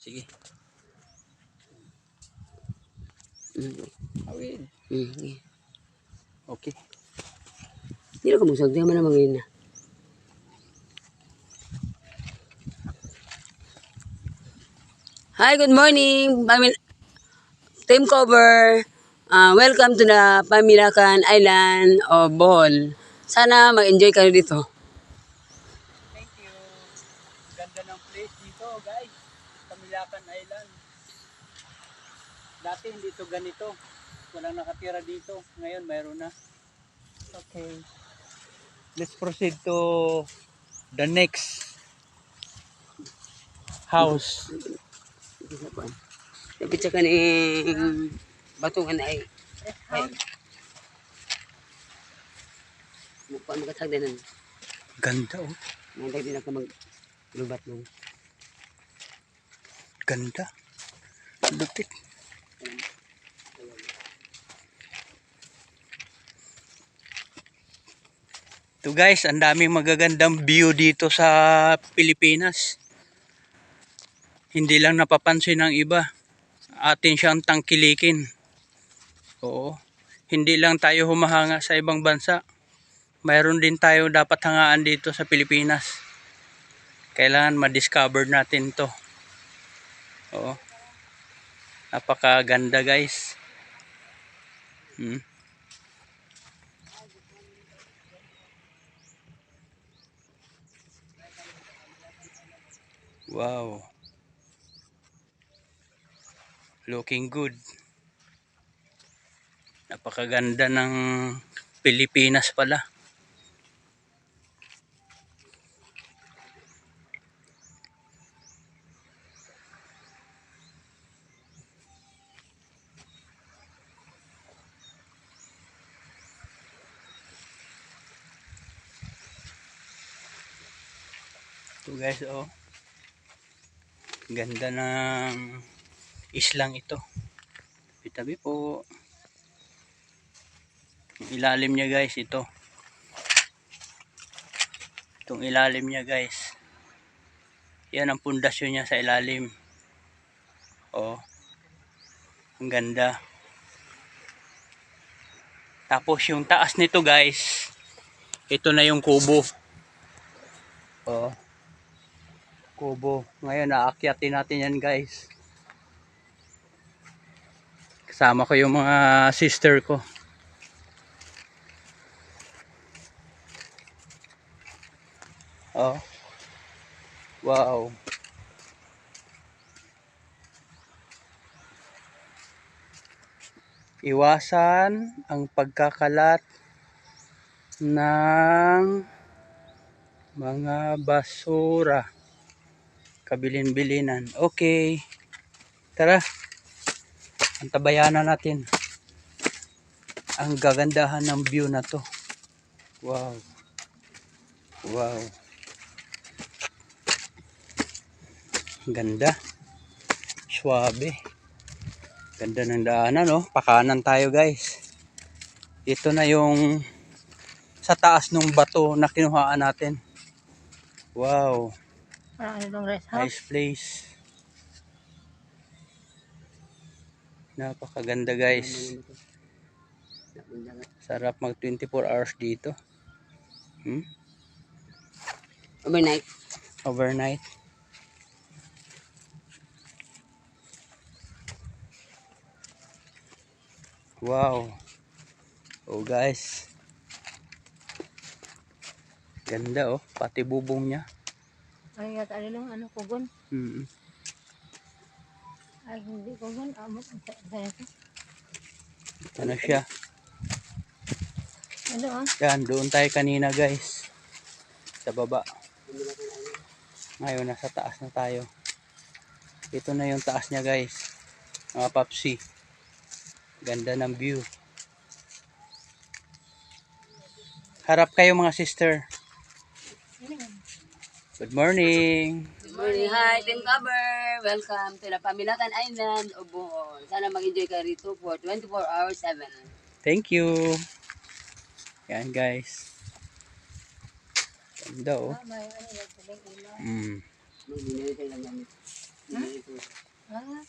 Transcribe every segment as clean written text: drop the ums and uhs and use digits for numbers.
Sige. Awin. Okay. Hindi na kamusag. Di naman naman na. Hi, good morning. Team cover. Welcome to the Pamilakan Island of Bohol. Sana mag-enjoy kayo dito. Thank you. Ganda ng place dito, guys. Pamilakan Island. Dati hindi to ganito. Walang nakatira dito. Ngayon mayroon na. Okay. Let's proceed to the next house. Dapat sa kaning batungan ay mukha magatag din. Ganda oh. Mandag din ako maglubat nun. Ganda. Lupit. Ito guys, ang daming magagandang view dito sa Pilipinas. Hindi lang napapansin ng iba. Atin siyang tangkilikin. Oo. Hindi lang tayo humahanga sa ibang bansa. Mayroon din tayo dapat hangaan dito sa Pilipinas. Kailangan ma-discover natin to. Oo. Napakaganda guys. Wow. Looking good. Napakaganda ng Pilipinas pala. Ito guys, oh. Ganda ng islang ito. Tabi po. Yung ilalim niya guys, ito. Itong ilalim niya guys. Yan ang pundasyon niya sa ilalim. Oh. Ang ganda. Tapos yung taas nito guys, ito na yung kubo. Oh. Kubo. Ngayon aakyatin natin yan guys. Kasama ko yung mga sister ko. Oh. Wow. Iwasan ang pagkakalat ng mga basura. Kabilin-bilinan. Okay. Tara. Antabayan na natin ang gagandahan ng view na to. Wow. Wow. Ganda. Suwabe. Ganda ng daanan, no? Pakanan tayo, guys. Ito na yung sa taas ng bato na kinuhaan natin. Wow. Nice place. Napakaganda, guys. Sarap mag 24 hours dito. Overnight. Overnight. Wow. Oh guys. Ganda oh. Pati bubong niya. Ay, ano lang, ano, kugon? Ay, hindi kugon. Ano siya? Ano ah? Yan, doon tayo kanina guys. Sa baba. Ngayon, nasa taas na tayo. Ito na yung taas niya guys. Mga papsi. Ganda ng view. Harap kayo mga sister. Good morning. Good morning. Hi, team cover. Welcome to the Pamilakan Island of Bohol. Sana mag-enjoy kayo rito for 24 hours 7. Thank you. Yan guys. Ganda oh. May ano, nagsaling ilaw. Mag-enjoy kayo lang namin. Ah,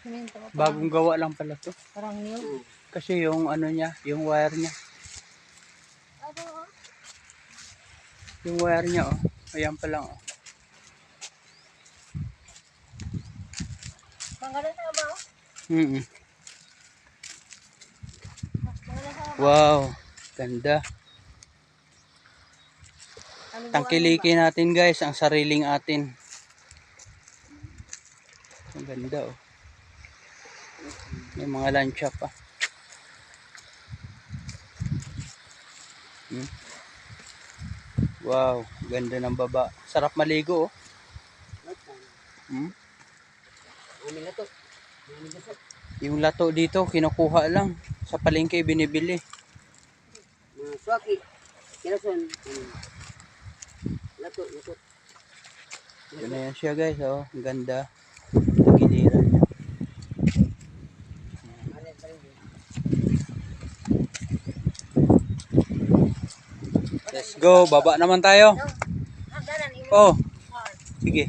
siminto. Bagong gawa lang pala to. Parang new. Kasi yung ano niya, yung wire niya. Yung wire niya oh. Ayan pa lang oh. Panggalan sa ba? Mm. Panggalan sa ba? Wow, ganda. Tangkilikin natin guys, ang sariling atin. Ang ganda oh. May mga lancha pa. Hmm. Wow, ganda ng baba. Sarap maligo oh. Hmm? Yung lato dito, kinukuha lang. Sa palengke binibili. Mga swaki. Kirason. Lato. Yun na yan siya guys oh. Ang ganda. Tagiliran niya. Let's go, baba naman tayo. Oh, sige.